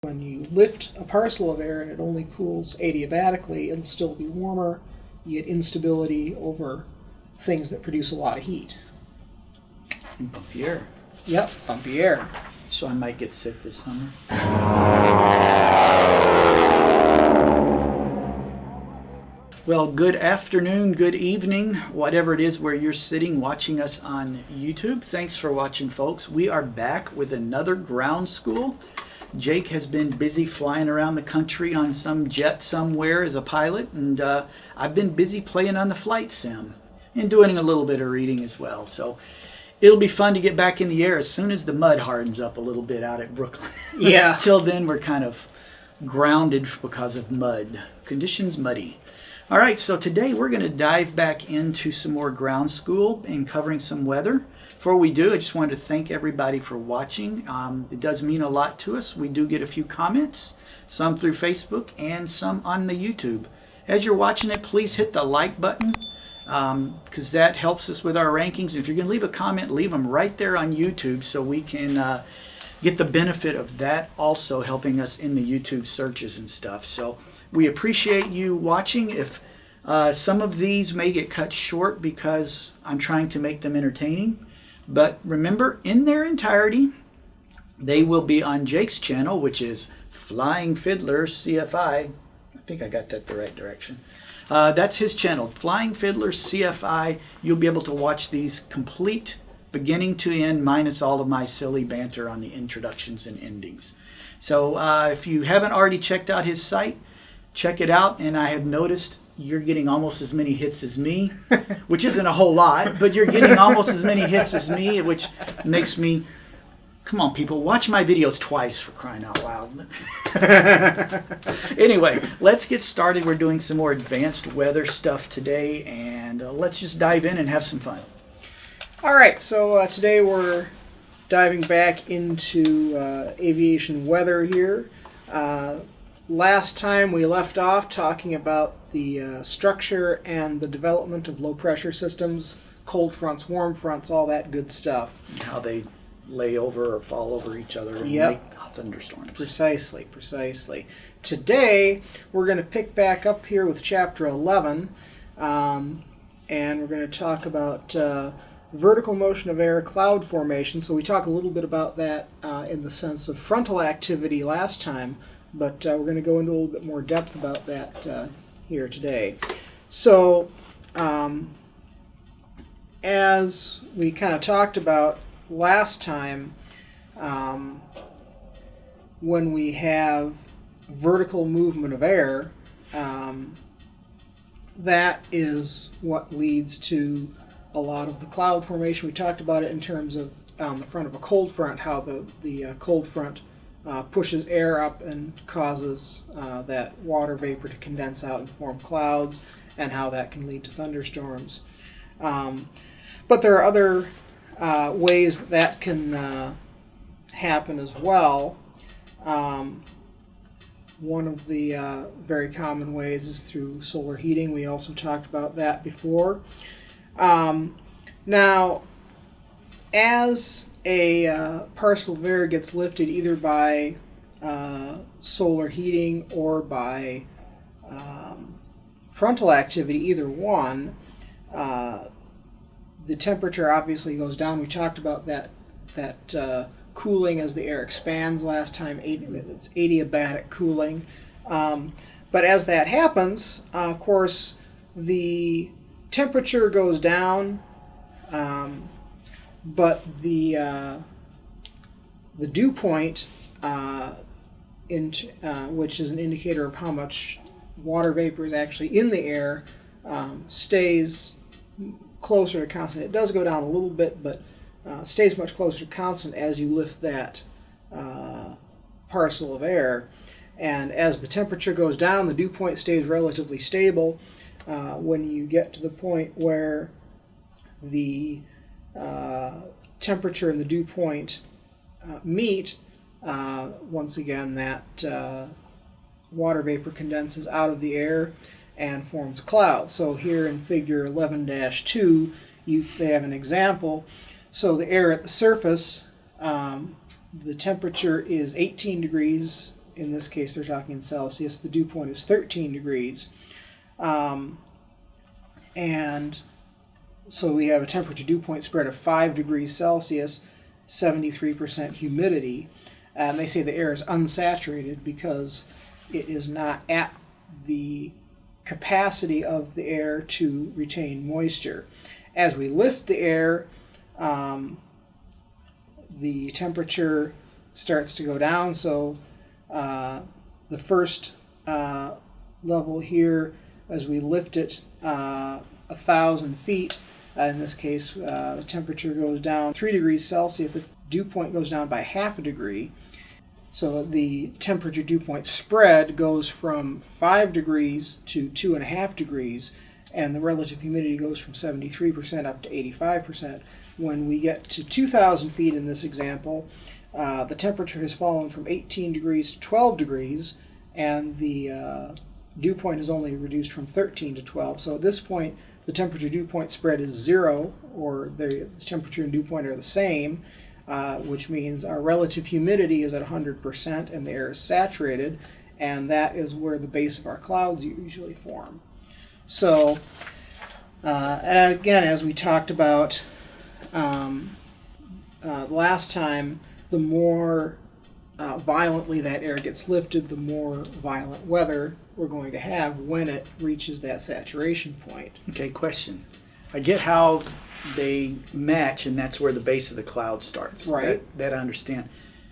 When you lift a parcel of air and it only cools adiabatically, it'll still be warmer. You get instability over things that produce a lot of heat. And bumpy air. Yep, bumpy air. So I might get sick this summer. Well, good afternoon, good evening, whatever it is where you're sitting watching us on YouTube. Thanks for watching, folks. We are back with another ground school. Jake has been busy flying around the country on some jet somewhere as a pilot, and I've been busy playing on the flight sim and doing a little bit of reading as well. So it'll be fun to get back in the air as soon as the mud hardens up a little bit out at Brooklyn. Yeah. Till then, we're kind of grounded because of mud. Conditions muddy. All right, so today we're going to dive back into some more ground school and covering some weather. Before we do, I just wanted to thank everybody for watching. It does mean a lot to us. We do get a few comments, some through Facebook and some on the YouTube. As you're watching it, please hit the like button because that helps us with our rankings. And if you're going to leave a comment, leave them right there on YouTube so we can get the benefit of that also helping us in the YouTube searches and stuff. So we appreciate you watching. If some of these may get cut short because I'm trying to make them entertaining. But remember, in their entirety, they will be on Jake's channel, which is Flying Fiddler CFI. I think I got that the right direction. That's his channel, Flying Fiddler CFI. You'll be able to watch these complete, beginning to end, minus all of my silly banter on the introductions and endings. So if you haven't already checked out his site, check it out. And I have noticed you're getting almost as many hits as me, which isn't a whole lot, but you're getting almost as many hits as me, which makes me, come on people, watch my videos twice, for crying out loud. Anyway, let's get started. We're doing some more advanced weather stuff today, and let's just dive in and have some fun. All right, so today we're diving back into aviation weather here. Last time we left off talking about the structure and the development of low pressure systems, cold fronts, warm fronts, all that good stuff. How they lay over or fall over each other and Yep. make thunderstorms. Precisely. Today we're going to pick back up here with chapter 11, and we're going to talk about vertical motion of air, cloud formation. So we talked a little bit about that in the sense of frontal activity last time, but we're going to go into a little bit more depth about that here today. So as we kind of talked about last time, when we have vertical movement of air, that is what leads to a lot of the cloud formation. We talked about it in terms of on the front of a cold front, how the cold front pushes air up and causes that water vapor to condense out and form clouds, and how that can lead to thunderstorms. But there are other ways that can happen as well. One of the very common ways is through solar heating. We also talked about that before. Now, as a parcel of air gets lifted either by solar heating or by frontal activity, either one, the temperature obviously goes down. We talked about that cooling as the air expands last time. It's adiabatic cooling. But as that happens, of course, the temperature goes down, but the dew point, which is an indicator of how much water vapor is actually in the air, stays closer to constant. It does go down a little bit, but stays much closer to constant as you lift that parcel of air. And as the temperature goes down, the dew point stays relatively stable. When you get to the point where the temperature and the dew point meet, once again that water vapor condenses out of the air and forms a cloud. So here in figure 11-2, they have an example. So the air at the surface, the temperature is 18 degrees in this case they're talking in Celsius, the dew point is 13 degrees. And so we have a temperature dew point spread of 5 degrees Celsius, 73% humidity. And they say the air is unsaturated because it is not at the capacity of the air to retain moisture. As we lift the air, the temperature starts to go down. So the first level here, as we lift it 1,000 feet, in this case the temperature goes down 3 degrees Celsius, the dew point goes down by half a degree. So the temperature dew point spread goes from 5 degrees to 2.5 degrees, and the relative humidity goes from 73% up to 85%. When we get to 2,000 feet in this example, the temperature has fallen from 18 degrees to 12 degrees, and the dew point is only reduced from 13 to 12. So at this point, the temperature dew point spread is 0, or the temperature and dew point are the same, which means our relative humidity is at 100% and the air is saturated, and that is where the base of our clouds usually form. So, and again, as we talked about last time, the more violently that air gets lifted, the more violent weather we're going to have when it reaches that saturation point. Okay, question. I get how they match, and that's where the base of the cloud starts. Right. That I understand.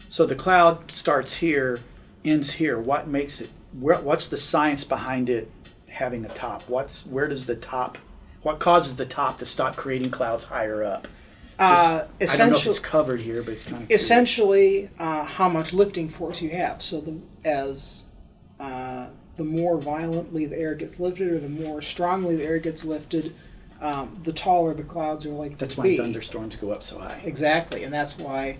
So the cloud starts here, ends here. What makes it? What's the science behind it having a top? Where does the top? What causes the top to stop creating clouds higher up? I don't know if it's covered here, but it's kind of essentially how much lifting force you have. So the more violently the air gets lifted, or the more strongly the air gets lifted, the taller the clouds are likely to be. That's why thunderstorms go up so high. Exactly, and that's why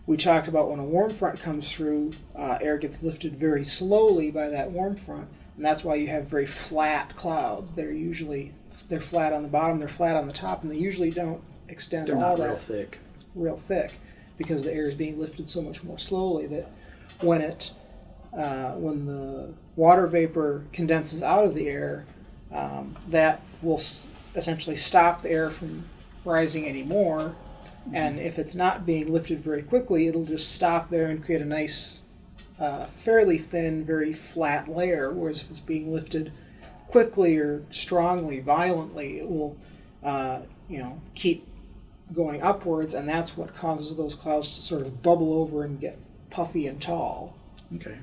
we talked about when a warm front comes through, air gets lifted very slowly by that warm front, and that's why you have very flat clouds. They're flat on the bottom, they're flat on the top, and they usually don't extend They're all not that real thick, because the air is being lifted so much more slowly that when the water vapor condenses out of the air, that will essentially stop the air from rising anymore. And if it's not being lifted very quickly, it'll just stop there and create a nice, fairly thin, very flat layer. Whereas if it's being lifted quickly or strongly, violently, it will, keep going upwards, and that's what causes those clouds to sort of bubble over and get puffy and tall. Okay,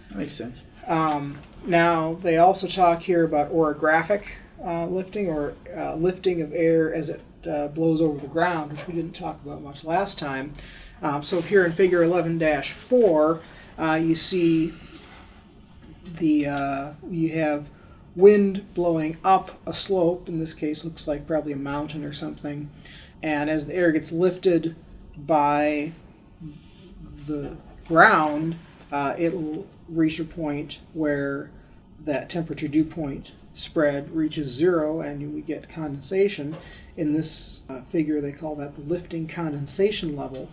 that makes sense. Now, they also talk here about orographic lifting, or lifting of air as it blows over the ground, which we didn't talk about much last time. So here in figure 11-4, you see you have wind blowing up a slope. In this case, looks like probably a mountain or something. And as the air gets lifted by the ground, it'll reach a point where that temperature dew point spread reaches 0, and we get condensation. In this figure, they call that the lifting condensation level.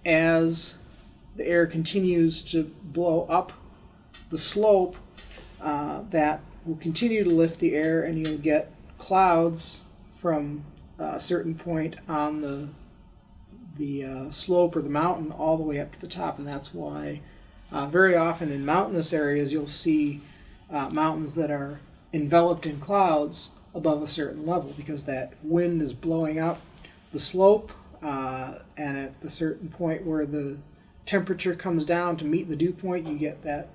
As the air continues to blow up the slope, that will continue to lift the air, and you'll get clouds from a certain point on the slope or the mountain all the way up to the top. And that's why very often in mountainous areas you'll see mountains that are enveloped in clouds above a certain level, because that wind is blowing up the slope, and at a certain point where the temperature comes down to meet the dew point, you get that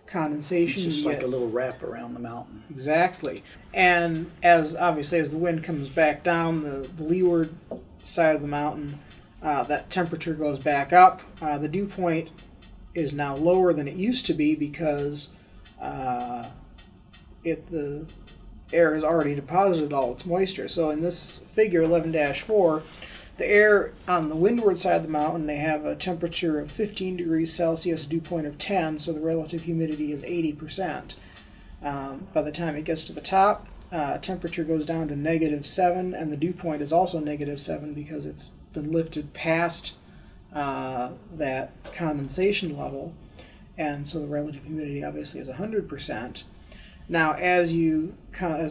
condensation. It's just like a little wrap around the mountain. Exactly. And obviously as the wind comes back down the leeward side of the mountain, that temperature goes back up. The dew point is now lower than it used to be, because the air has already deposited all its moisture. So in this figure 11-4, the air on the windward side of the mountain, they have a temperature of 15 degrees Celsius, dew point of 10, so the relative humidity is 80%. By the time it gets to the top, temperature goes down to -7, and the dew point is also -7 because it's been lifted past that condensation level. and so the relative humidity obviously is 100%. Now, as the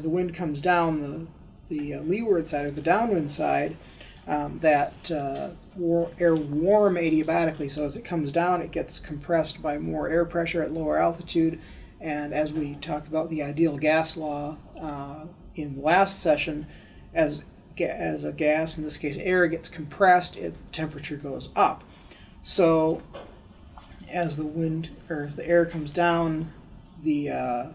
wind comes down the leeward side or the downwind side, that air warm adiabatically. So as it comes down, it gets compressed by more air pressure at lower altitude. And as we talked about the ideal gas law in the last session, as a gas, in this case air, gets compressed, temperature goes up. So as the air comes down the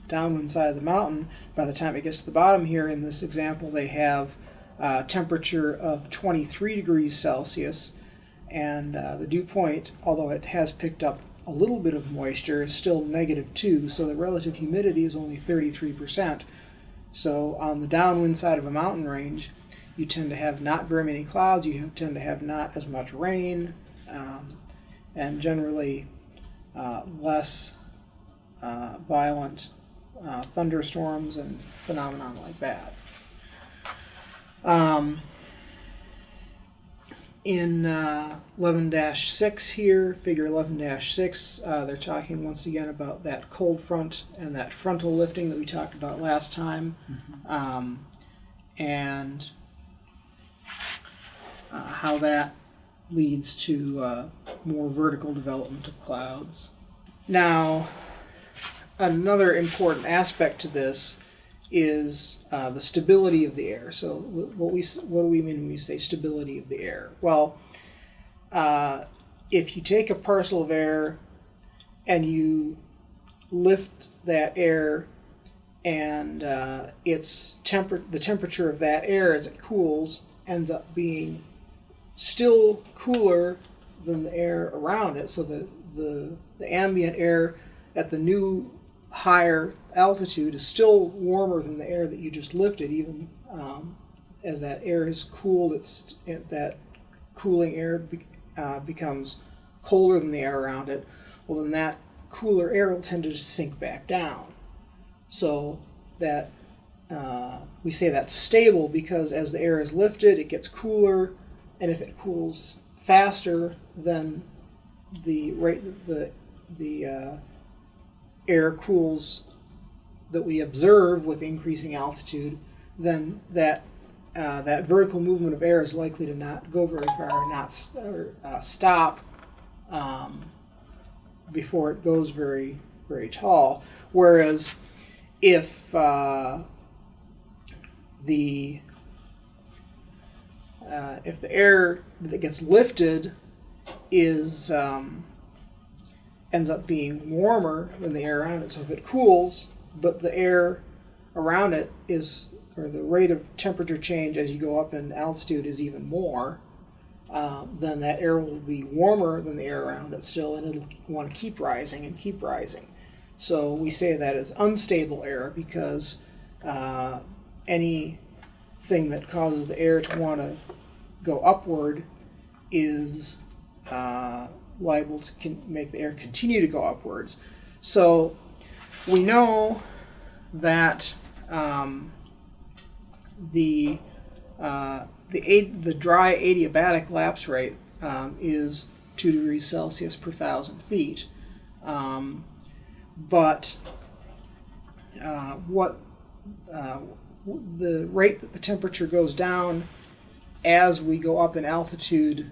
downwind side of the mountain, by the time it gets to the bottom here in this example, they have temperature of 23 degrees Celsius, and the dew point, although it has picked up a little bit of moisture, is still -2, so the relative humidity is only 33%. So on the downwind side of a mountain range, you tend to have not very many clouds, you tend to have not as much rain, and generally less violent thunderstorms and phenomenon like that. In 11-6 here, figure 11-6, they're talking once again about that cold front and that frontal lifting that we talked about last time, and how that leads to more vertical development of clouds. Now, another important aspect to this is the stability of the air. So what do we mean when we say stability of the air? Well, if you take a parcel of air and you lift that air, and the temperature of that air as it cools ends up being still cooler than the air around it, so the ambient air at the new higher altitude is still warmer than the air that you just lifted, even as that air is cooled, that cooling air becomes colder than the air around it. Well, then that cooler air will tend to just sink back down. So that we say that's stable because as the air is lifted, it gets cooler, and if it cools faster than the rate that the air cools that we observe with increasing altitude, then that vertical movement of air is likely to not go very far, or stop before it goes very, very tall. Whereas if the air that gets lifted ends up being warmer than the air around it. So if it cools, but the air around it or the rate of temperature change as you go up in altitude is even more, then that air will be warmer than the air around it still, and it'll want to keep rising and keep rising. So we say that is unstable air because anything that causes the air to want to go upward is liable to make the air continue to go upwards. So we know that the dry adiabatic lapse rate is 2 degrees Celsius per 1,000 feet. But the rate that the temperature goes down as we go up in altitude,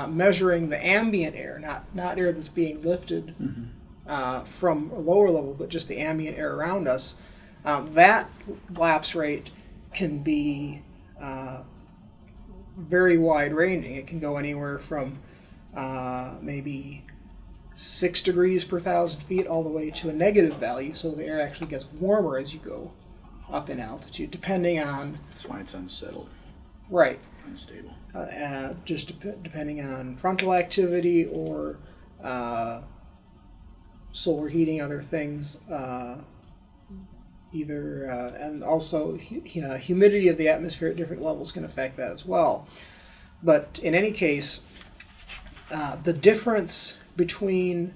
measuring the ambient air, not air that's being lifted from a lower level, but just the ambient air around us, that lapse rate can be very wide ranging. It can go anywhere from maybe 6 degrees per 1,000 feet all the way to a negative value, so the air actually gets warmer as you go up in altitude, depending on... That's why it's unsettled. Right. Unstable. Depending on frontal activity or solar heating, other things, and also humidity of the atmosphere at different levels can affect that as well. But in any case, the difference between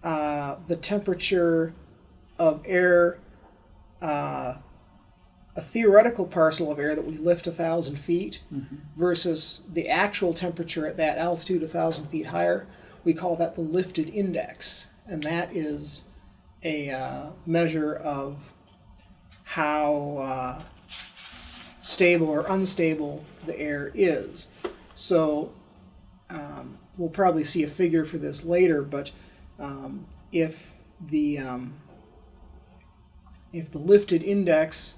the temperature of air, a theoretical parcel of air that we lift 1,000 feet versus the actual temperature at that altitude 1,000 feet higher, we call that the lifted index, and that is a measure of how stable or unstable the air is. So we'll probably see a figure for this later, but if the lifted index,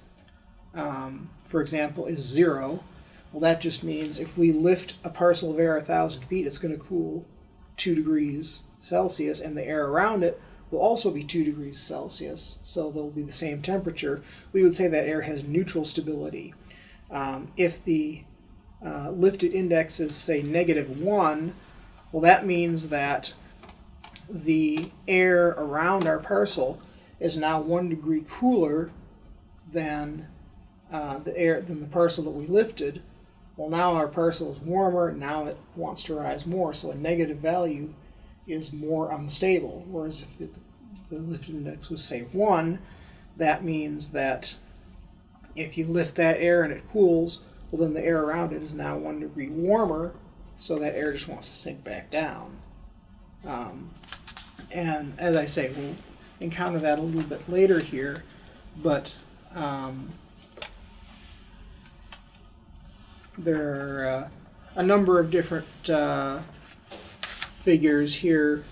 for example, is 0, well, that just means if we lift a parcel of air 1,000 feet, it's going to cool 2 degrees Celsius, and the air around it will also be 2 degrees Celsius, so they'll be the same temperature. We would say that air has neutral stability. If the lifted index is, say, -1, well, that means that the air around our parcel is now 1 degree cooler than the parcel that we lifted. Well, now our parcel is warmer, and now it wants to rise more, so a negative value is more unstable. Whereas if the lifted index was, say, 1, that means that if you lift that air and it cools, well, then the air around it is now 1 degree warmer, so that air just wants to sink back down. And as I say, we'll encounter that a little bit later here, but there are a number of different figures here,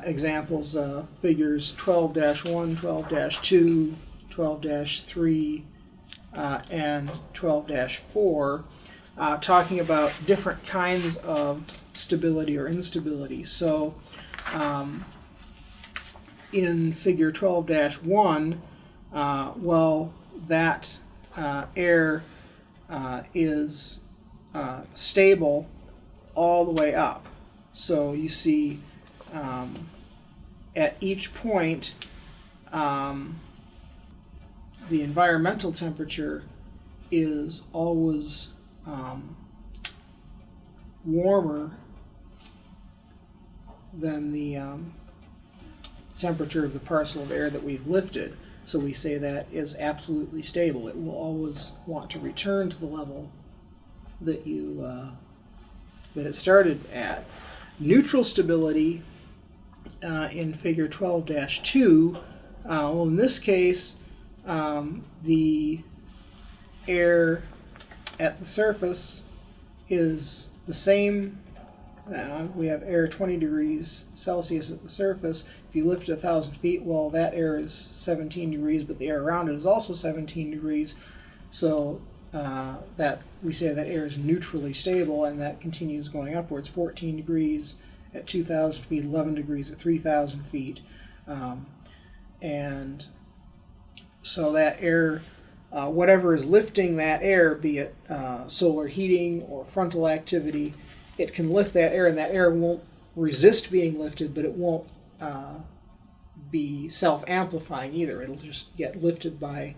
examples, figures 12-1, 12-2, 12-3, and 12-4, talking about different kinds of stability or instability. So in figure 12-1, well, that air is stable all the way up. So you see at each point the environmental temperature is always warmer than the temperature of the parcel of air that we've lifted. So we say that is absolutely stable. It will always want to return to the level that that it started at. Neutral stability in figure 12-2, well, in this case, the air at the surface is the same. We have air 20 degrees Celsius at the surface. If you lift it 1,000 feet, well, that air is 17 degrees, but the air around it is also 17 degrees. So that we say that air is neutrally stable, and that continues going upwards. 14 degrees at 2,000 feet, 11 degrees at 3,000 feet. And so that air, whatever is lifting that air, be it solar heating or frontal activity, it can lift that air, and that air won't resist being lifted, but it won't be self-amplifying either. It'll just get lifted by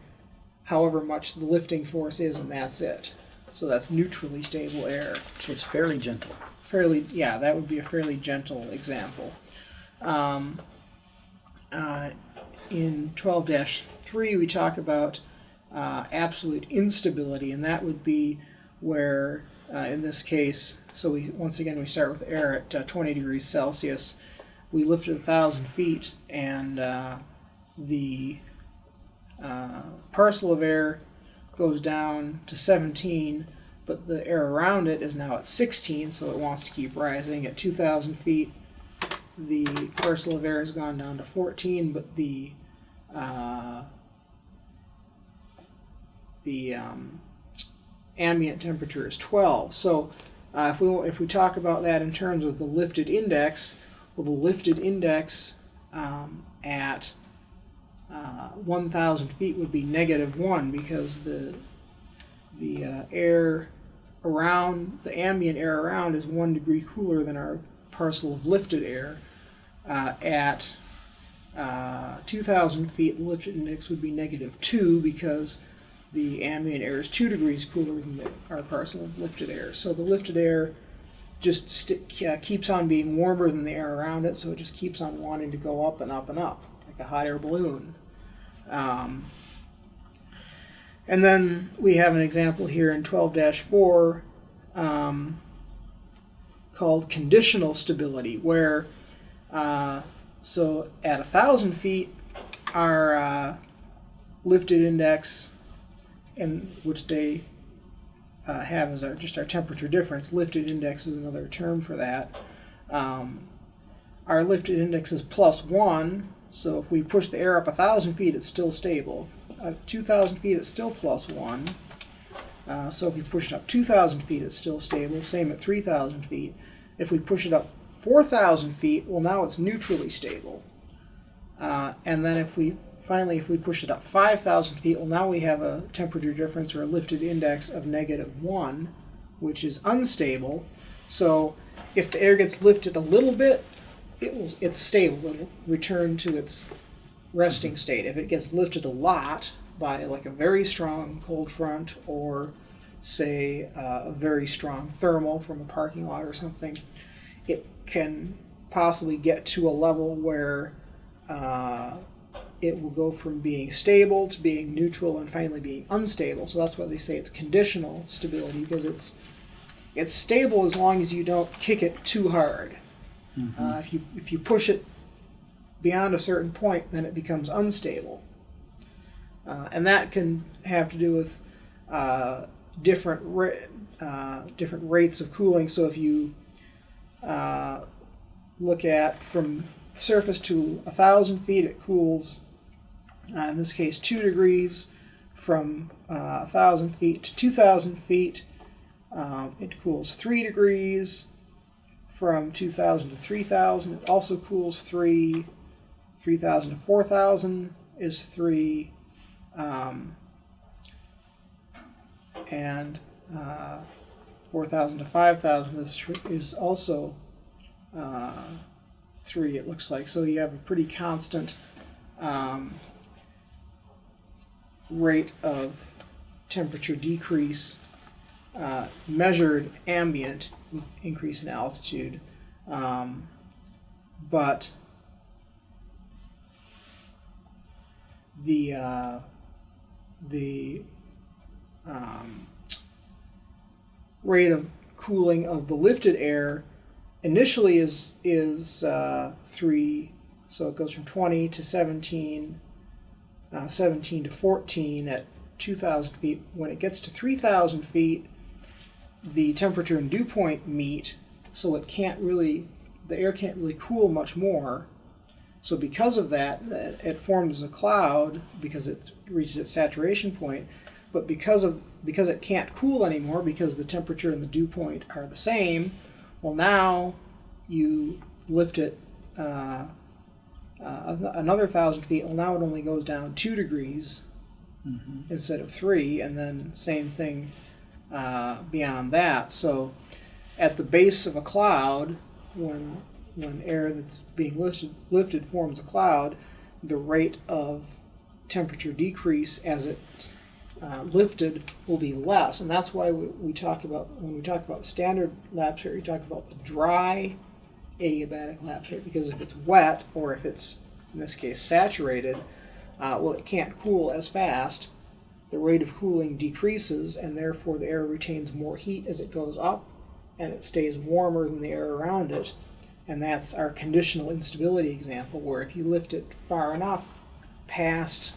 however much the lifting force is, and that's it. So that's neutrally stable air. So it's fairly gentle. Fairly, yeah, that would be a fairly gentle example. In 12-3, we talk about absolute instability, and that would be where, in this case, so once again we start with air at 20 degrees Celsius. We lift it 1,000 feet, and the parcel of air goes down to 17, but the air around it is now at 16, so it wants to keep rising. At 2,000 feet, the parcel of air has gone down to 14, but the ambient temperature is 12. So if we talk about that in terms of the lifted index, well, the lifted index at 1,000 feet would be -1, because the air around, the ambient air around, is 1 degree cooler than our parcel of lifted air. At 2,000 feet, the lifted index would be -2, because the ambient air is 2 degrees cooler than our parcel of lifted air. So the lifted air just keeps on being warmer than the air around it, so it just keeps on wanting to go up and up and up, like a hot air balloon. And then we have an example here in 12-4 called called conditional stability, where so at 1,000 feet, our lifted index, and which they have as just our temperature difference. Lifted index is another term for that. Our lifted index is +1, so if we push the air up 1,000 feet, it's still stable. At 2,000 feet, it's still +1. So if we push it up 2,000 feet, it's still stable. Same at 3,000 feet. If we push it up 4,000 feet, well, now it's neutrally stable. And then if we push it up 5,000 feet, well, now we have a temperature difference or a lifted index of -1, which is unstable. So if the air gets lifted a little bit, it's stable. It'll return to its resting state. If it gets lifted a lot by like a very strong cold front or say a very strong thermal from a parking lot or something, it can possibly get to a level where it will go from being stable to being neutral and finally being unstable. So that's why they say it's conditional stability, because it's stable as long as you don't kick it too hard. If you push it beyond a certain point, then it becomes unstable. And that can have to do with different rates of cooling. So if you look at from surface to 1,000 feet, it cools, in this case, 2 degrees. From 1,000 feet to 2,000 feet, it cools 3 degrees. From 2,000 to 3,000, it also cools 3. 3,000 to 4,000 is 3. And 4,000 to 5,000 is also 3, it looks like. So you have a pretty constant rate of temperature decrease measured ambient with increase in altitude. But the rate of cooling of the lifted air initially is 3, so it goes from 20 to 17, 17 to 14 at 2,000 feet. When it gets to 3,000 feet, the temperature and dew point meet, so the air can't really cool much more. So because of that, it forms a cloud because it reaches its saturation point. But because it can't cool anymore, because the temperature and the dew point are the same, well, now you lift it another 1,000 feet. Well, now it only goes down 2 degrees instead of 3, and then same thing beyond that. So at the base of a cloud, when air that's being lifted forms a cloud, the rate of temperature decrease as it's lifted will be less, and that's why we talk about, when we talk about standard lapse rate, we talk about the dry adiabatic lapse rate, because if it's wet, or if it's, in this case, saturated, well, it can't cool as fast. The rate of cooling decreases, and therefore the air retains more heat as it goes up, and it stays warmer than the air around it. And that's our conditional instability example, where if you lift it far enough past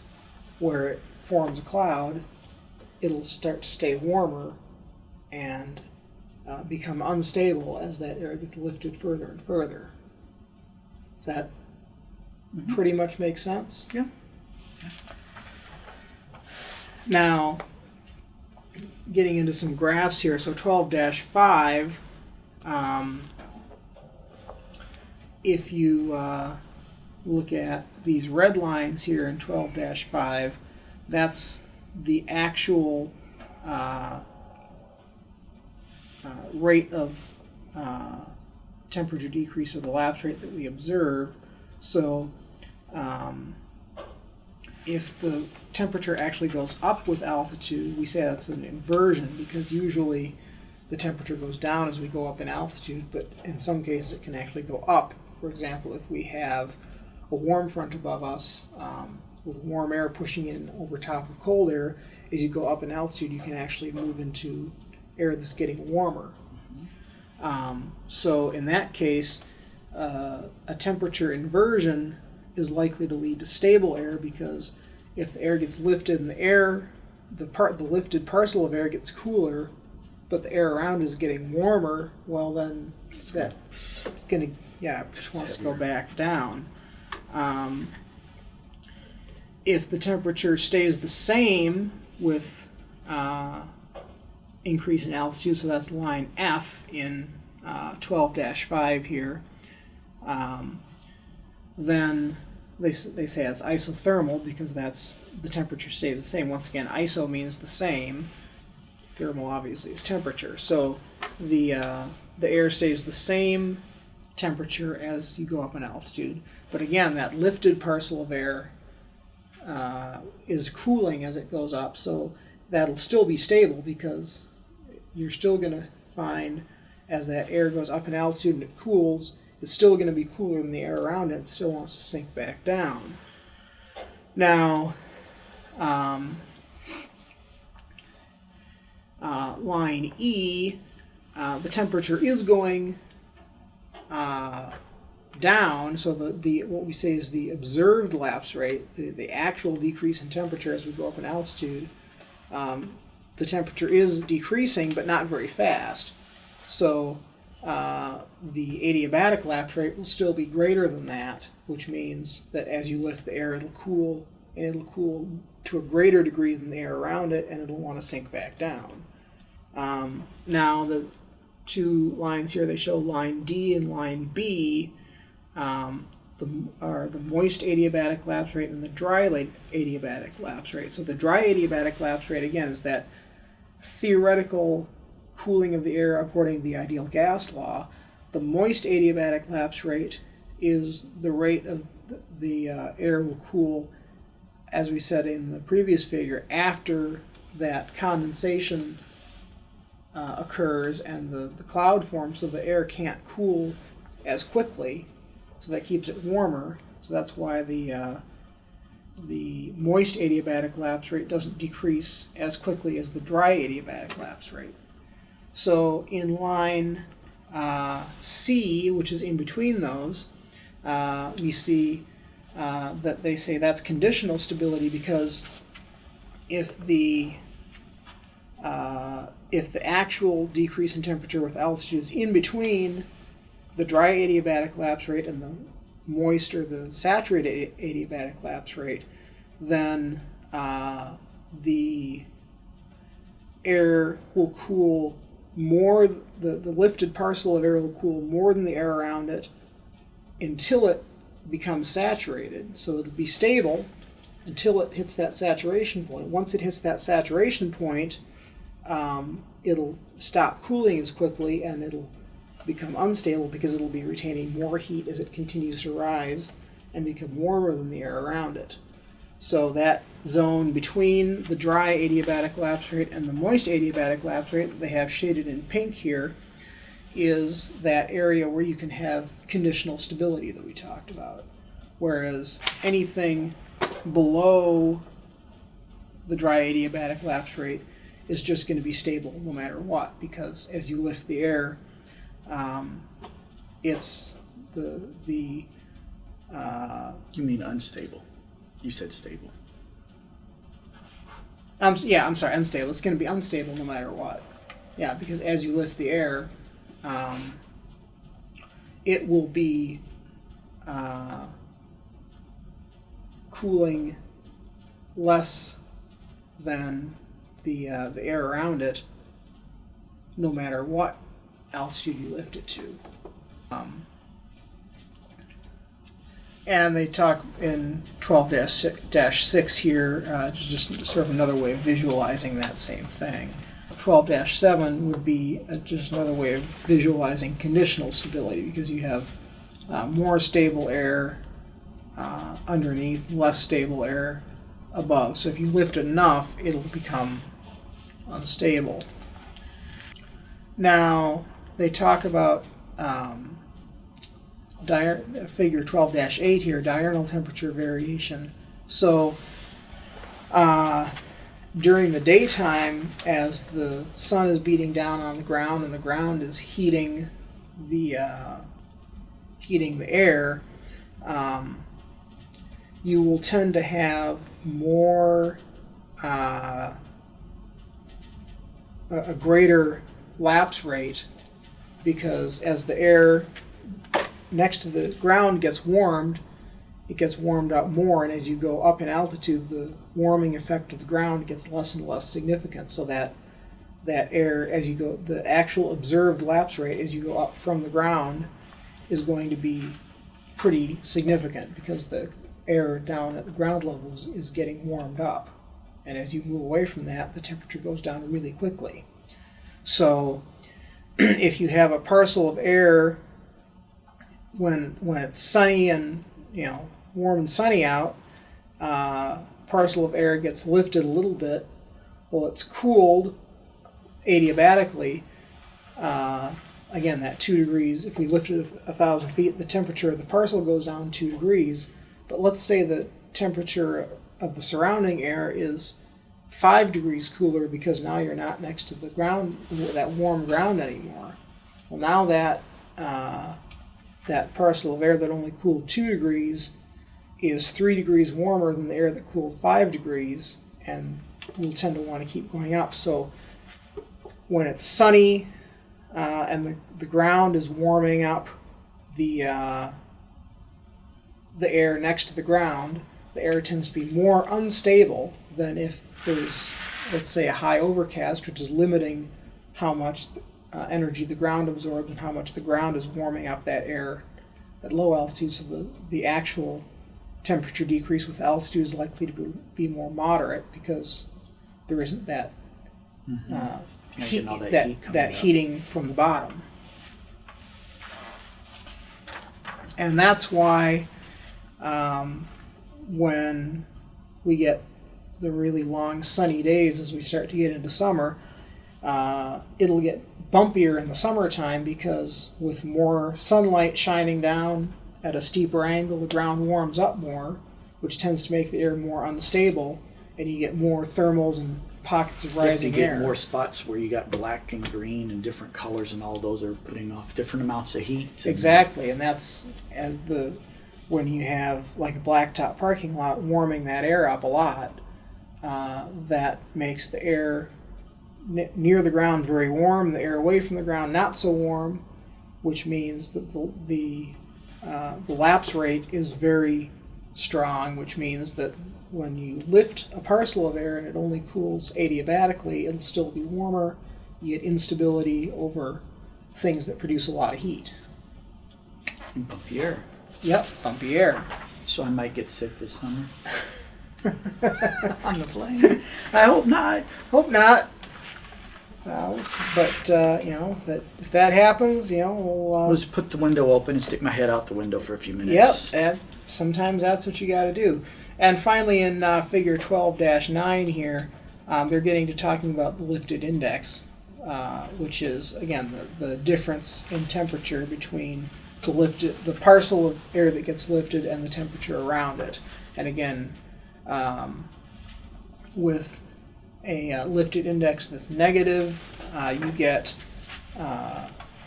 where it forms a cloud, it'll start to stay warmer and become unstable as that air gets lifted further and further. Does that pretty much make sense? Yeah. Now, getting into some graphs here, so 12-5, if you look at these red lines here in 12-5, that's the actual rate of temperature decrease, or the lapse rate that we observe. So if the temperature actually goes up with altitude, we say that's an inversion, because usually the temperature goes down as we go up in altitude, but in some cases it can actually go up. For example, if we have a warm front above us with warm air pushing in over top of cold air, as you go up in altitude, you can actually move into air that's getting warmer. So in that case, a temperature inversion is likely to lead to stable air, because if the air gets lifted in the air, the lifted parcel of air gets cooler, but the air around is getting warmer, well then it's gonna, yeah, it just wants to go back down. If the temperature stays the same with increase in altitude, so that's line F in 12-5 here, then they say it's isothermal, because that's the temperature stays the same. Once again, iso means the same. Thermal obviously is temperature. So the air stays the same temperature as you go up in altitude. But again, that lifted parcel of air is cooling as it goes up, so that'll still be stable, because you're still going to find as that air goes up in altitude and it cools, it's still going to be cooler than the air around it. It still wants to sink back down. Now, line E, the temperature is going down, so the what we say is the observed lapse rate, the actual decrease in temperature as we go up in altitude. The temperature is decreasing, but not very fast. So the adiabatic lapse rate will still be greater than that, which means that as you lift the air, it'll cool, and it'll cool to a greater degree than the air around it, and it'll want to sink back down. Now the two lines here, they show line D and line B, are the moist adiabatic lapse rate and the dry adiabatic lapse rate. So the dry adiabatic lapse rate, again, is that theoretical cooling of the air according to the ideal gas law. The moist adiabatic lapse rate is the rate of the air will cool, as we said in the previous figure, after that condensation occurs and the cloud forms, so the air can't cool as quickly, so that keeps it warmer. So that's why the moist adiabatic lapse rate doesn't decrease as quickly as the dry adiabatic lapse rate. So in line C, which is in between those, we see that they say that's conditional stability, because if the actual decrease in temperature with altitude is in between the dry adiabatic lapse rate and the moist or the saturated adiabatic lapse rate, then the air will cool more, the lifted parcel of air will cool more than the air around it until it becomes saturated. So it'll be stable until it hits that saturation point. Once it hits that saturation point, it'll stop cooling as quickly, and it'll become unstable because it'll be retaining more heat as it continues to rise and become warmer than the air around it. So that zone between the dry adiabatic lapse rate and the moist adiabatic lapse rate that they have shaded in pink here is that area where you can have conditional stability that we talked about. Whereas anything below the dry adiabatic lapse rate is just going to be stable no matter what, because as you lift the air, it's the You mean unstable? You said stable. I'm sorry, unstable. It's going to be unstable no matter what. Yeah, because as you lift the air, it will be cooling less than the air around it, no matter what altitude you lift it to. And they talk in 12-6 here, just sort of another way of visualizing that same thing. 12-7 would be just another way of visualizing conditional stability, because you have more stable air underneath, less stable air above. So if you lift it enough, it'll become unstable. Now, they talk about figure 12-8 here, diurnal temperature variation. So during the daytime, as the sun is beating down on the ground and the ground is heating the air, you will tend to have more a greater lapse rate, because as the air next to the ground gets warmed, it gets warmed up more, and as you go up in altitude, the warming effect of the ground gets less and less significant, so that air, as you go, the actual observed lapse rate as you go up from the ground is going to be pretty significant, because the air down at the ground level is getting warmed up, and as you move away from that, the temperature goes down really quickly. So if you have a parcel of air when it's sunny and warm and sunny out, parcel of air gets lifted a little bit. Well, it's cooled adiabatically. Again, that 2 degrees, if we lifted 1,000 feet, the temperature of the parcel goes down 2 degrees. But let's say the temperature of the surrounding air is 5 degrees cooler, because now you're not next to the ground, that warm ground anymore. Well, now that parcel of air that only cooled 2 degrees is 3 degrees warmer than the air that cooled 5 degrees, and we'll tend to want to keep going up. So when it's sunny and the ground is warming up the air next to the ground, the air tends to be more unstable than if there's, let's say, a high overcast, which is limiting how much energy the ground absorbs and how much the ground is warming up that air at low altitude. So the actual temperature decrease with altitude is likely to be more moderate, because there isn't that heating from the bottom. And that's why when we get the really long sunny days as we start to get into summer, it'll get bumpier in the summertime, because with more sunlight shining down at a steeper angle, the ground warms up more, which tends to make the air more unstable, and you get more thermals and pockets of rising air. You get more spots where you got black and green and different colors, and all those are putting off different amounts of heat. Exactly, when you have like a blacktop parking lot warming that air up a lot, that makes the air near the ground very warm, the air away from the ground not so warm, which means that the lapse rate is very strong, which means that when you lift a parcel of air and it only cools adiabatically, it'll still be warmer. You get instability over things that produce a lot of heat. And bumpy air. Yep, bumpy air. So I might get sick this summer on the plane. I hope not. Hope not. But if that happens, we'll just put the window open and stick my head out the window for a few minutes. Yep, and sometimes that's what you got to do. And finally, in figure 12-9 here, they're getting to talking about the lifted index, which is, again, the difference in temperature between the parcel of air that gets lifted and the temperature around it. And again, with a lifted index that's negative, you get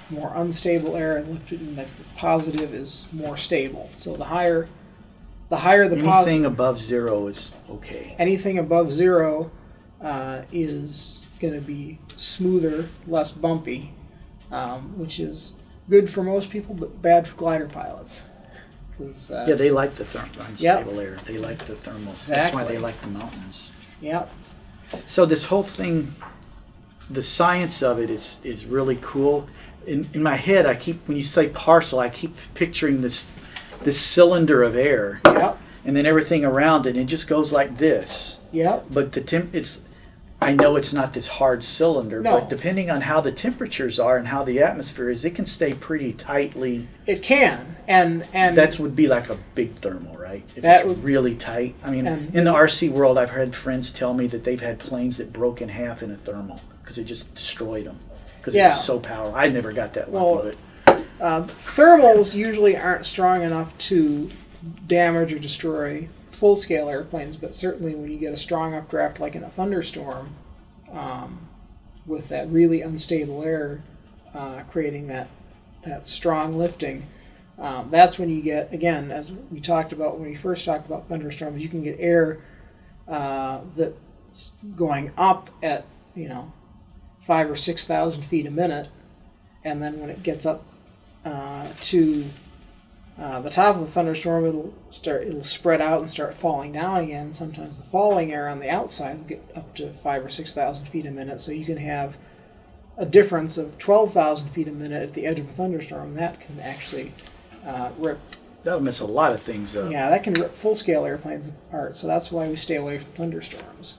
more unstable air, and lifted index that's positive is more stable. So the higher the anything above 0 is okay. Anything above 0 is going to be smoother, less bumpy, which is good for most people, but bad for glider pilots. Yeah, they like the unstable air. They like the thermals. Exactly. That's why they like the mountains. Yep. So this whole thing, the science of it is really cool. In my head, when you say parcel, I keep picturing this cylinder of air. Yep. And then everything around it, and it just goes like this. Yep. But I know it's not this hard cylinder, no. But depending on how the temperatures are and how the atmosphere is, it can stay pretty tightly. It can, and that would be like a big thermal, right? If it's really tight. I mean, in the RC world, I've had friends tell me that they've had planes that broke in half in a thermal because it just destroyed them because it was so powerful. I never got that lucky with it. Thermals usually aren't strong enough to damage or destroy full-scale airplanes, but certainly when you get a strong updraft like in a thunderstorm, with that really unstable air creating that strong lifting, that's when you get, again, as we talked about when we first talked about thunderstorms, you can get air that's going up at 5,000 or 6,000 feet a minute, and then when it gets up to the top of the thunderstorm, it'll spread out and start falling down again. Sometimes the falling air on the outside will get up to 5,000 or 6,000 feet a minute, so you can have a difference of 12,000 feet a minute at the edge of a thunderstorm. That can actually rip. That'll mess a lot of things up. Yeah, that can rip full-scale airplanes apart. So that's why we stay away from thunderstorms.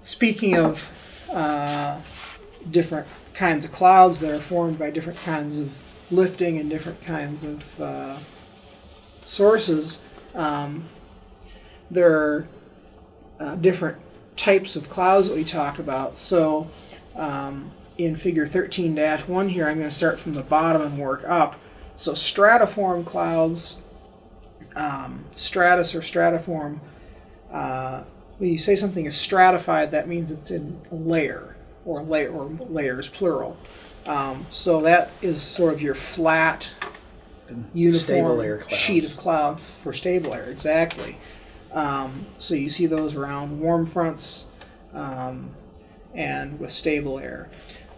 Speaking of different kinds of clouds that are formed by different kinds of lifting and different kinds of sources, there are different types of clouds that we talk about. So in figure 13-1 here, I'm going to start from the bottom and work up. So stratiform clouds, stratus or stratiform, when you say something is stratified, that means it's in a layer, or layers, plural. So that is sort of your flat, uniform sheet of cloud for stable air, exactly. So you see those around warm fronts and with stable air.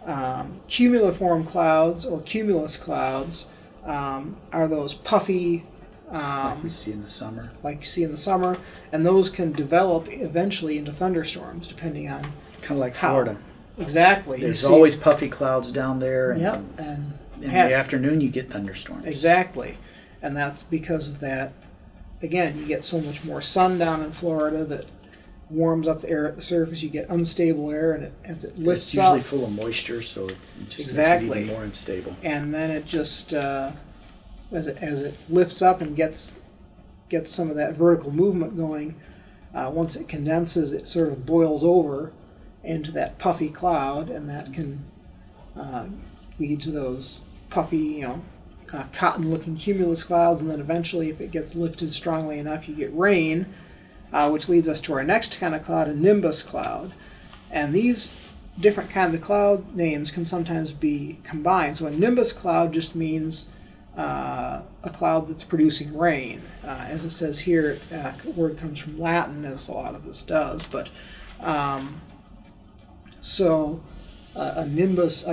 Cumuliform clouds or cumulus clouds are those puffy, like we see in the summer. Like you see in the summer, and those can develop eventually into thunderstorms, depending on kind of like Florida. Exactly. There's always puffy clouds down there, and, yep, and in the afternoon you get thunderstorms. Exactly, and that's because of that. Again, you get so much more sun down in Florida that warms up the air at the surface. You get unstable air, and as it lifts it's usually up, full of moisture, so it just exactly makes it even more unstable. And then it just as it lifts up and gets some of that vertical movement going, once it condenses, it sort of boils over into that puffy cloud, and that can lead to those puffy, cotton-looking cumulus clouds, and then eventually, if it gets lifted strongly enough, you get rain, which leads us to our next kind of cloud, a nimbus cloud. And these different kinds of cloud names can sometimes be combined. So a nimbus cloud just means a cloud that's producing rain. As it says here, the word comes from Latin, as a lot of this does. But so a nimbus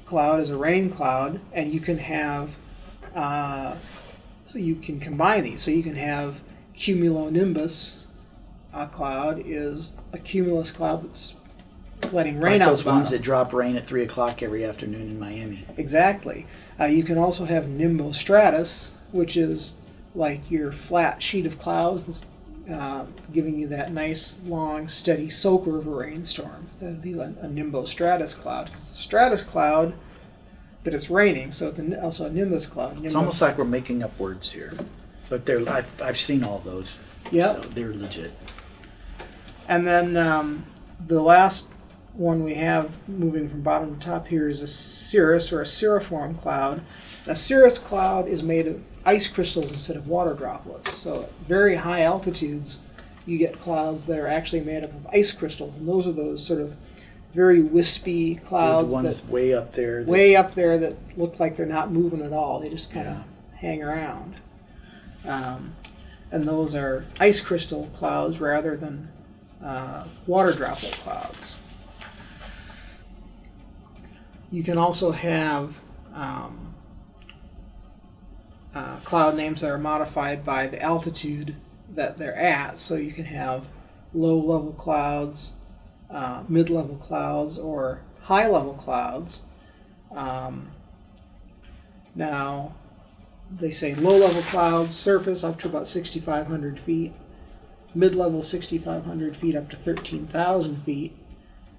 cloud is a rain cloud, and you can have so you can combine these. So you can have cumulonimbus cloud is a cumulus cloud that's letting rain like out. Those ones that drop rain at 3 o'clock every afternoon in Miami. Exactly. You can also have nimbostratus, which is like your flat sheet of clouds that's giving you that nice, long, steady soaker of a rainstorm. That would be a nimbostratus cloud. Because it's a stratus cloud, but it's raining, so it's also a nimbus cloud. It's almost like we're making up words here. But I've seen all those. Yep. So they're legit. And then the last one we have, moving from bottom to top here, is a cirrus or a cirriform cloud. A cirrus cloud is made of ice crystals instead of water droplets. So at very high altitudes, you get clouds that are actually made up of ice crystals, and those are those sort of very wispy clouds. The ones way up there. That look like they're not moving at all. They just kind of hang around. And those are ice crystal clouds rather than water droplet clouds. You can also have cloud names that are modified by the altitude that they're at. So you can have low-level clouds, mid-level clouds, or high-level clouds. Now, they say low-level clouds surface up to about 6,500 feet, mid-level 6,500 feet up to 13,000 feet,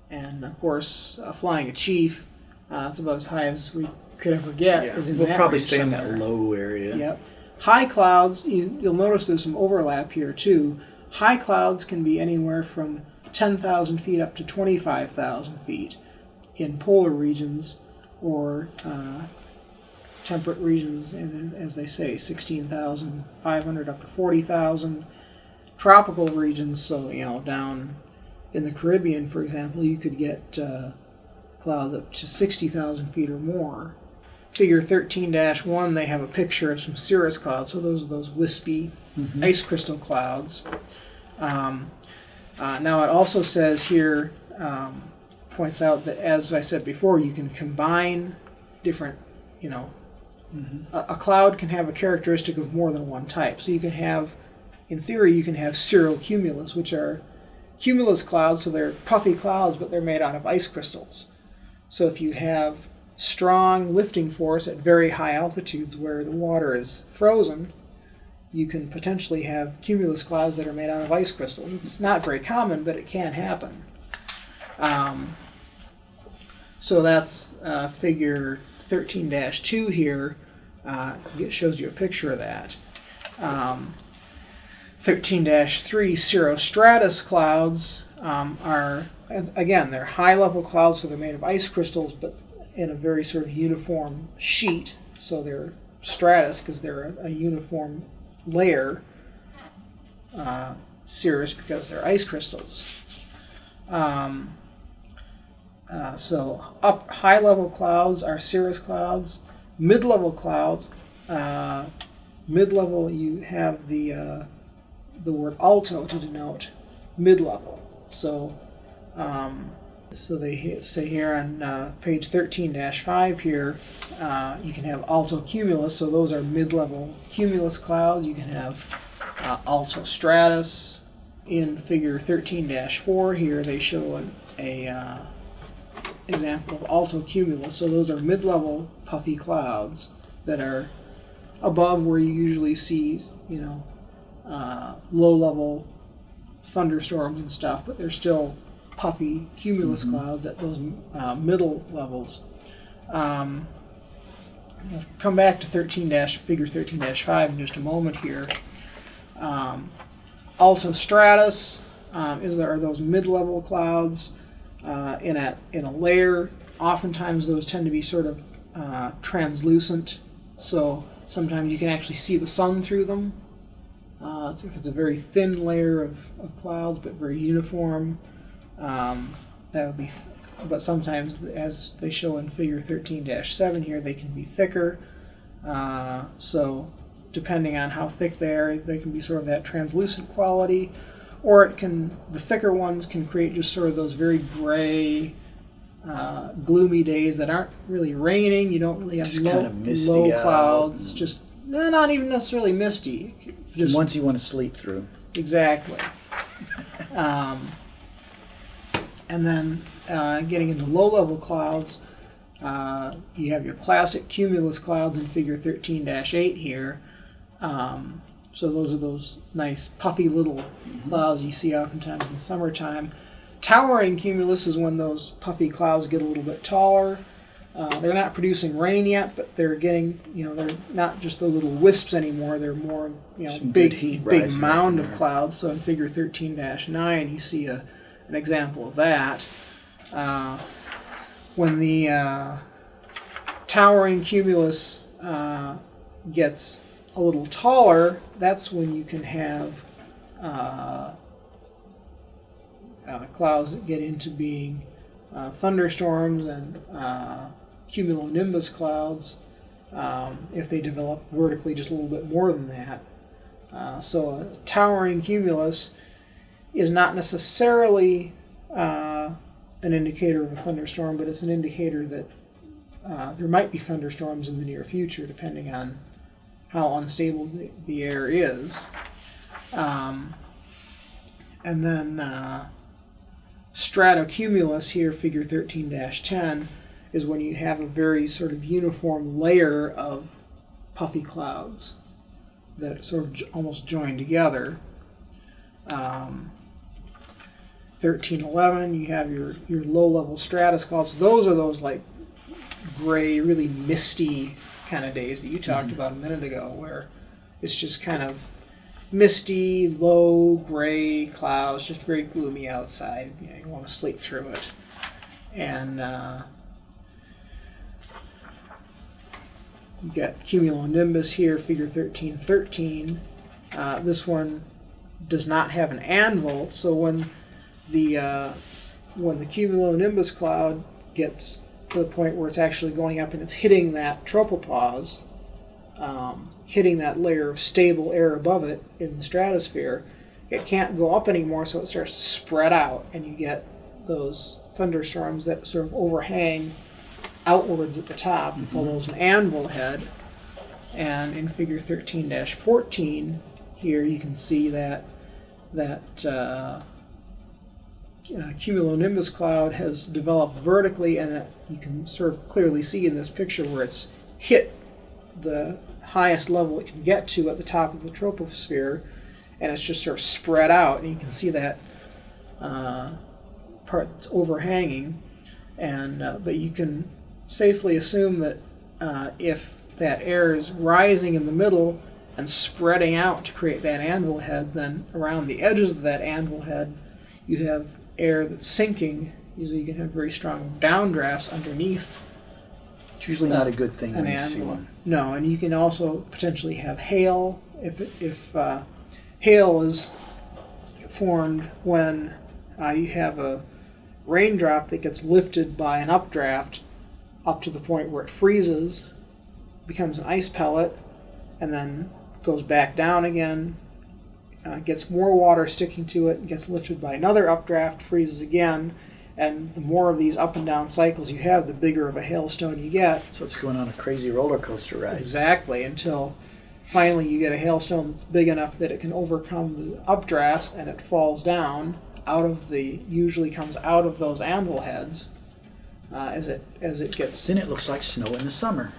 and of course, flying a chief, it's about as high as we could ever get. Yeah. Is in We'll that probably range stay in somewhere. that low area. Yep. High clouds, you'll notice there's some overlap here too. High clouds can be anywhere from 10,000 feet up to 25,000 feet in polar regions, or temperate regions, and as they say, 16,500 up to 40,000. Tropical regions, so down in the Caribbean, for example, you could get clouds up to 60,000 feet or more. Figure 13-1, they have a picture of some cirrus clouds, so those are those wispy ice crystal clouds. Now it also says here, points out that, as I said before, you can combine different, a cloud can have a characteristic of more than one type. So you can have, in theory, you can have cirrocumulus, which are cumulus clouds, so they're puffy clouds, but they're made out of ice crystals. So if you have strong lifting force at very high altitudes where the water is frozen, you can potentially have cumulus clouds that are made out of ice crystals. It's not very common, but it can happen. So that's figure 13-2 here. It shows you a picture of that. 13-3 cirrostratus clouds are, again, they're high-level clouds, so they're made of ice crystals, but in a very sort of uniform sheet. So they're stratus because they're a uniform layer. Cirrus because they're ice crystals. So high-level clouds are cirrus clouds. Mid-level clouds, mid-level you have the word alto to denote mid-level. So they say here on page 13-5 here, you can have alto cumulus, so those are mid-level cumulus clouds. You can have alto stratus. In figure 13-4 here, they show an example of alto cumulus, so those are mid-level puffy clouds that are above where you usually see, low-level thunderstorms and stuff, but they're still puffy cumulus clouds at those middle levels. I'll come back to figure 13-5 in just a moment here. Alto stratus are those mid-level clouds in a layer. Oftentimes those tend to be sort of translucent, so sometimes you can actually see the sun through them. So if it's a very thin layer of clouds but very uniform, that would be. But sometimes, as they show in figure 13-7 here, they can be thicker. So depending on how thick they are, they can be sort of that translucent quality, or the thicker ones can create just sort of those very gray, gloomy days that aren't really raining. You don't really have low clouds. Just not even necessarily misty. Just ones you want to sleep through. Exactly. And then getting into low-level clouds, you have your classic cumulus clouds in figure 13-8 here. So those are those nice puffy little clouds you see oftentimes in the summertime. Towering cumulus is when those puffy clouds get a little bit taller. They're not producing rain yet, but they're getting, they're not just the little wisps anymore. They're more, big mound of clouds. So in figure 13-9, you see an example of that. When the towering cumulus gets a little taller, that's when you can have clouds that get into being thunderstorms and cumulonimbus clouds if they develop vertically just a little bit more than that. So a towering cumulus is not necessarily an indicator of a thunderstorm, but it's an indicator that there might be thunderstorms in the near future, depending on how unstable the air is. And then stratocumulus here, figure 13-10, is when you have a very sort of uniform layer of puffy clouds that sort of almost join together. 13-11, you have your low-level stratus clouds. Those are those like gray, really misty kind of days that you talked about a minute ago, where it's just kind of misty, low, gray clouds, just very gloomy outside. You want to sleep through it. You got cumulonimbus here, figure 1313. This one does not have an anvil, so when the cumulonimbus cloud gets to the point where it's actually going up and it's hitting that tropopause, hitting that layer of stable air above it in the stratosphere, it can't go up anymore, so it starts to spread out, and you get those thunderstorms that sort of overhang outwards at the top. We call those an anvil head. And in figure 13-14, here you can see that cumulonimbus cloud has developed vertically, and that you can sort of clearly see in this picture where it's hit the highest level it can get to at the top of the troposphere, and it's just sort of spread out, and you can see that part that's overhanging. And but you can safely assume that if that air is rising in the middle and spreading out to create that anvil head, then around the edges of that anvil head you have air that's sinking. Usually you can have very strong downdrafts underneath. It's usually not a good thing when you see one. No, and you can also potentially have hail. If hail is formed when you have a raindrop that gets lifted by an updraft up to the point where it freezes, becomes an ice pellet, and then goes back down again, gets more water sticking to it, gets lifted by another updraft, freezes again, and the more of these up and down cycles you have, the bigger of a hailstone you get. So it's going on a crazy roller coaster ride. Exactly, until finally you get a hailstone that's big enough that it can overcome the updrafts, and it falls down usually comes out of those anvil heads as it gets. Then it looks like snow in the summer.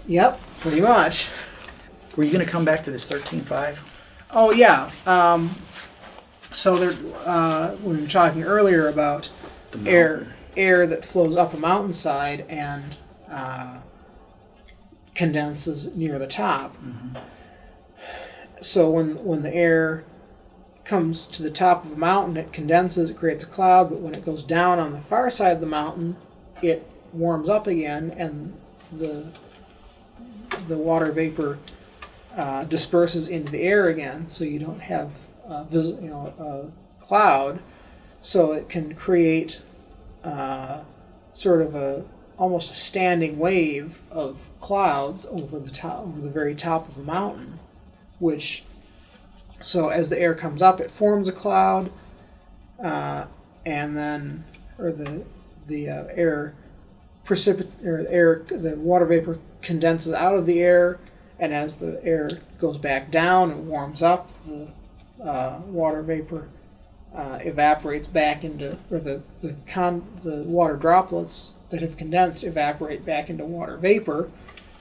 Yep, pretty much. Were you going to come back to this 13.5? Oh yeah. So there, we were talking earlier about air that flows up a mountainside and condenses near the top. Mm-hmm. So when the air comes to the top of the mountain, it condenses, it creates a cloud, but when it goes down on the far side of the mountain, it warms up again, and the water vapor disperses into the air again, so you don't have a cloud. So it can create sort of almost a standing wave of clouds over the very top of the mountain, which, so as the air comes up, it forms a cloud, and then the water vapor condenses out of the air, and as the air goes back down and warms up, the water vapor evaporates back into, or the water droplets that have condensed evaporate back into water vapor,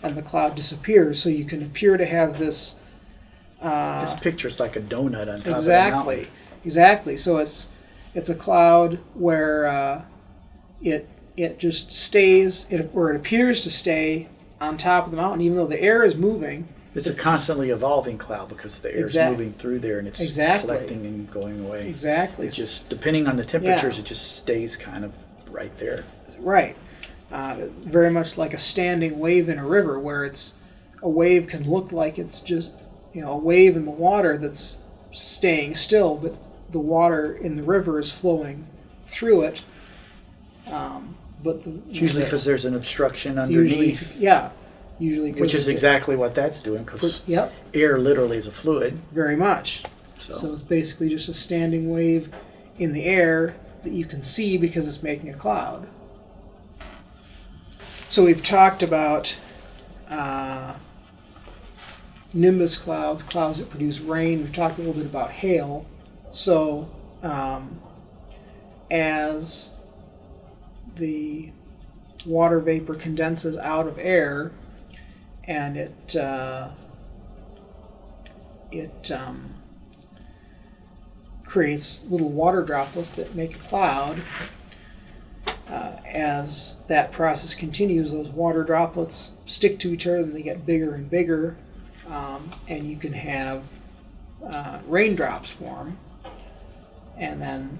and the cloud disappears. So you can appear to have this. This picture's like a donut on top of the mountain. Exactly. So it's a cloud where it just stays, or it appears to stay on top of the mountain, even though the air is moving. It's a constantly evolving cloud because the air is moving through there, and it's collecting and going away. Exactly. It just, depending on the temperatures, it just stays kind of right there. Right. Very much like a standing wave in a river, where a wave can look like it's just a wave in the water that's staying still, but the water in the river is flowing through it. It's usually because there's an obstruction underneath. Usually, which is exactly what that's doing, because air literally is a fluid. Very much. So it's basically just a standing wave in the air that you can see because it's making a cloud. So we've talked about nimbus clouds, clouds that produce rain. We've talked a little bit about hail. So as the water vapor condenses out of air, and it creates little water droplets that make a cloud. As that process continues, those water droplets stick to each other and they get bigger and bigger, and you can have raindrops form. And then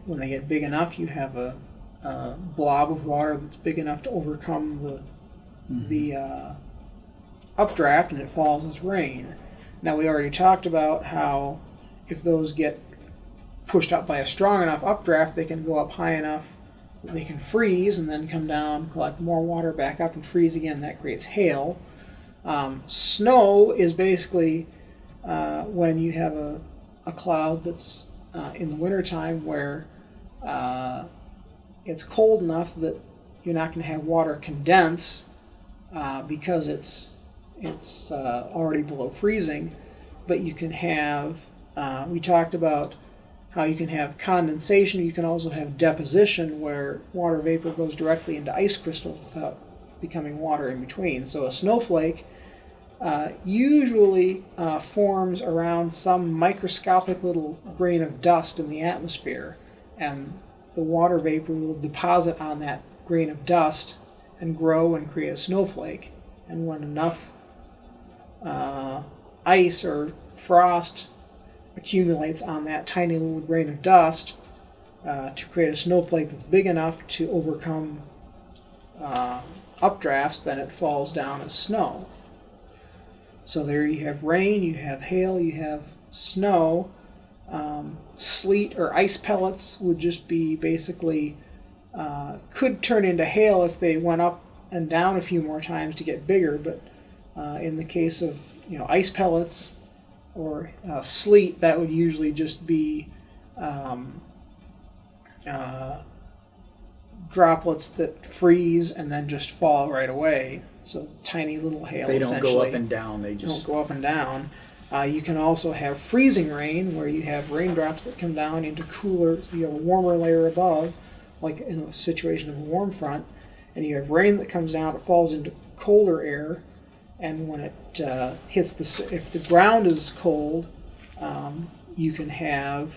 when they get big enough, you have a blob of water that's big enough to overcome the updraft and it falls as rain. Now we already talked about how if those get pushed up by a strong enough updraft, they can go up high enough that they can freeze and then come down, collect more water, back up and freeze again. That creates hail. Snow is basically when you have a cloud that's in the wintertime where it's cold enough that you're not going to have water condense because it's already below freezing, but you can have, we talked about how you can have condensation. You can also have deposition where water vapor goes directly into ice crystals without becoming water in between. So a snowflake usually forms around some microscopic little grain of dust in the atmosphere, and the water vapor will deposit on that grain of dust and grow and create a snowflake. And when enough ice or frost accumulates on that tiny little grain of dust to create a snowflake that's big enough to overcome updrafts, then it falls down as snow. So there you have rain, you have hail, you have snow. Sleet or ice pellets would just be basically, could turn into hail if they went up and down a few more times to get bigger, but in the case of ice pellets or sleet, that would usually just be droplets that freeze and then just fall right away. So tiny little hail. They don't go up and down. They just don't go up and down. You can also have freezing rain, where you have raindrops that come down into cooler. You have a warmer layer above, like in a situation of a warm front, and you have rain that comes down. It falls into colder air, and when it hits if the ground is cold, you can have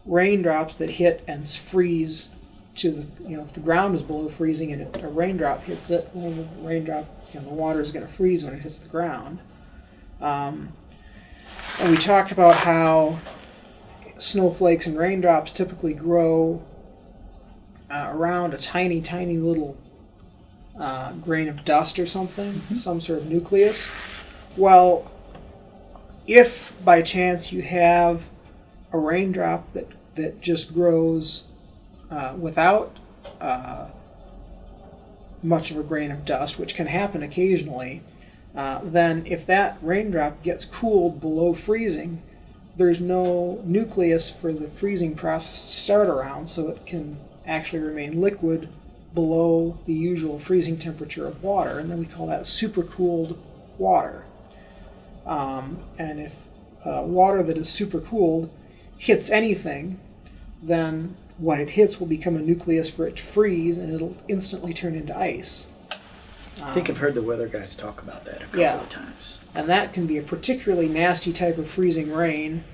raindrops that hit and freeze to the if the ground is below freezing and a raindrop hits it, well, the raindrop the water is going to freeze when it hits the ground. And we talked about how snowflakes and raindrops typically grow around a tiny, tiny little grain of dust or something, some sort of nucleus. Well, if by chance you have a raindrop that just grows without much of a grain of dust, which can happen occasionally, then if that raindrop gets cooled below freezing, there's no nucleus for the freezing process to start around, so it can actually remain liquid below the usual freezing temperature of water, and then we call that supercooled water. And if water that is supercooled hits anything, then what it hits will become a nucleus for it to freeze, and it'll instantly turn into ice. I think I've heard the weather guys talk about that a couple of times. And that can be a particularly nasty type of freezing rain,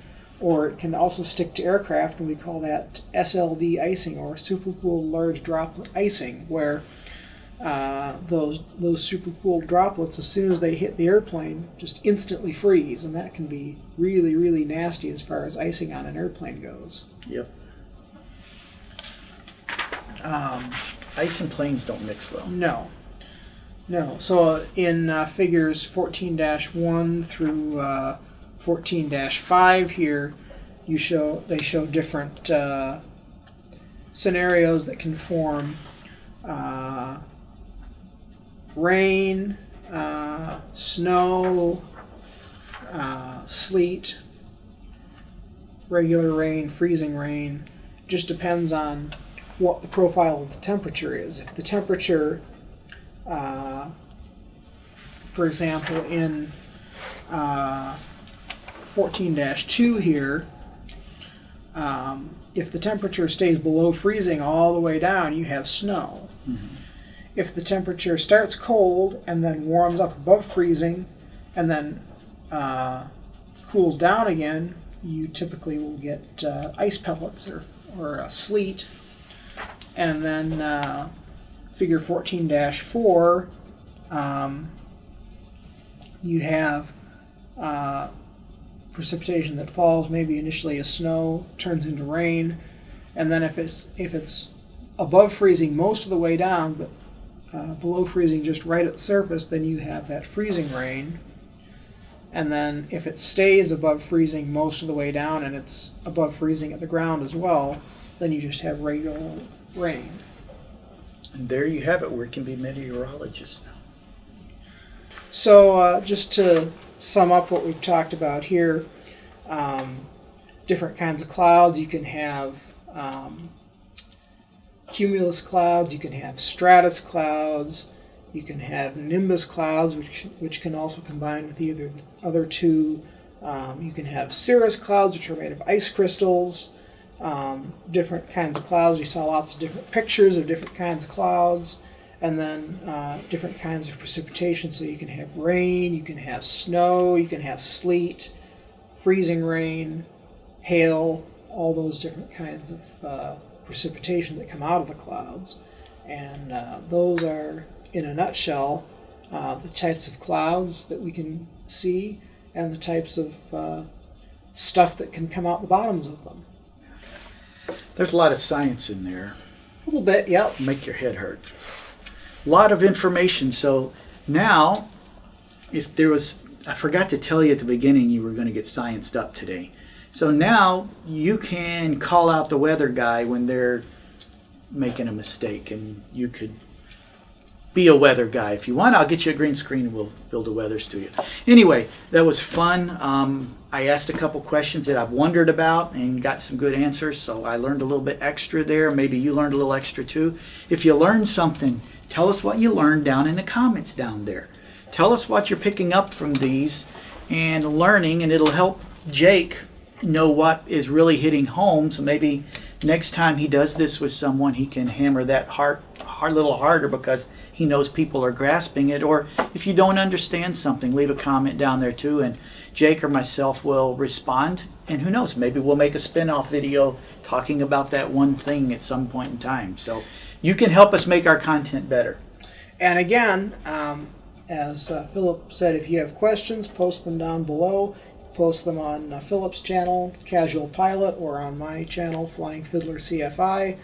or it can also stick to aircraft, and we call that SLD icing, or supercooled large droplet icing, where those supercooled droplets, as soon as they hit the airplane, just instantly freeze, and that can be really, really nasty as far as icing on an airplane goes. Yep. Ice and planes don't mix well. No. So in figures 14-1 through 14-5 here, they show different scenarios that can form rain, snow, sleet, regular rain, freezing rain. Just depends on what the profile of the temperature is. If the temperature, for example, in 14-2 here, if the temperature stays below freezing all the way down, you have snow. Mm-hmm. If the temperature starts cold and then warms up above freezing and then cools down again, you typically will get ice pellets or sleet. And then figure 14-4, you have precipitation that falls maybe initially as snow, turns into rain, and then if it's above freezing most of the way down, but below freezing just right at the surface, then you have that freezing rain. And then if it stays above freezing most of the way down and it's above freezing at the ground as well, then you just have regular rain. And there you have it. We can be meteorologists now. So just to sum up what we've talked about here, different kinds of clouds. You can have cumulus clouds, you can have stratus clouds, you can have nimbus clouds, which can also combine with either other two. You can have cirrus clouds, which are made of ice crystals. Different kinds of clouds. We saw lots of different pictures of different kinds of clouds. And then different kinds of precipitation. So you can have rain, you can have snow, you can have sleet, freezing rain, hail, all those different kinds of precipitation that come out of the clouds. And those are, in a nutshell, the types of clouds that we can see and the types of stuff that can come out the bottoms of them. There's a lot of science in there. A little bit, yep. Make your head hurt. A lot of information. So now, if there was, I forgot to tell you at the beginning you were going to get scienced up today. So now you can call out the weather guy when they're making a mistake, and you could be a weather guy. If you want, I'll get you a green screen and we'll build the weathers to you. Anyway, that was fun. I asked a couple questions that I've wondered about and got some good answers, so I learned a little bit extra there. Maybe you learned a little extra too. If you learned something, tell us what you learned down in the comments down there. Tell us what you're picking up from these and learning, and it'll help Jake know what is really hitting home. So maybe next time he does this with someone, he can hammer that a little harder because he knows people are grasping it. Or if you don't understand something, leave a comment down there too, and Jake or myself will respond. And who knows, maybe we'll make a spin-off video talking about that one thing at some point in time. So you can help us make our content better. And again, as Philip said, if you have questions, post them down below. Post them on Philip's channel, Casual Pilot, or on my channel, Flying Fiddler CFI.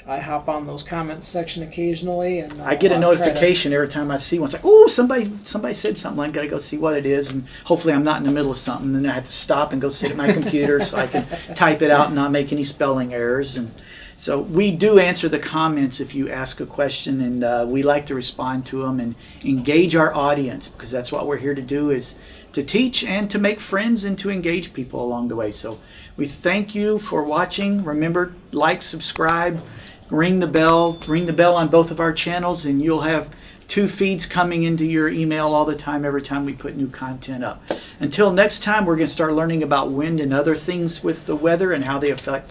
I hop on those comments section occasionally, and I get a notification every time I see one. It's like, oh, somebody said something. I got to go see what it is, and hopefully I'm not in the middle of something. Then I have to stop and go sit at my computer so I can type it out and not make any spelling errors. And so we do answer the comments if you ask a question, and we like to respond to them and engage our audience, because that's what we're here to do, is to teach and to make friends and to engage people along the way. So we thank you for watching. Remember, like, subscribe, ring the bell on both of our channels, and you'll have 2 feeds coming into your email all the time every time we put new content up. Until next time, we're going to start learning about wind and other things with the weather and how they affect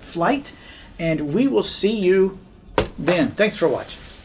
flight, and we will see you then. Thanks for watching.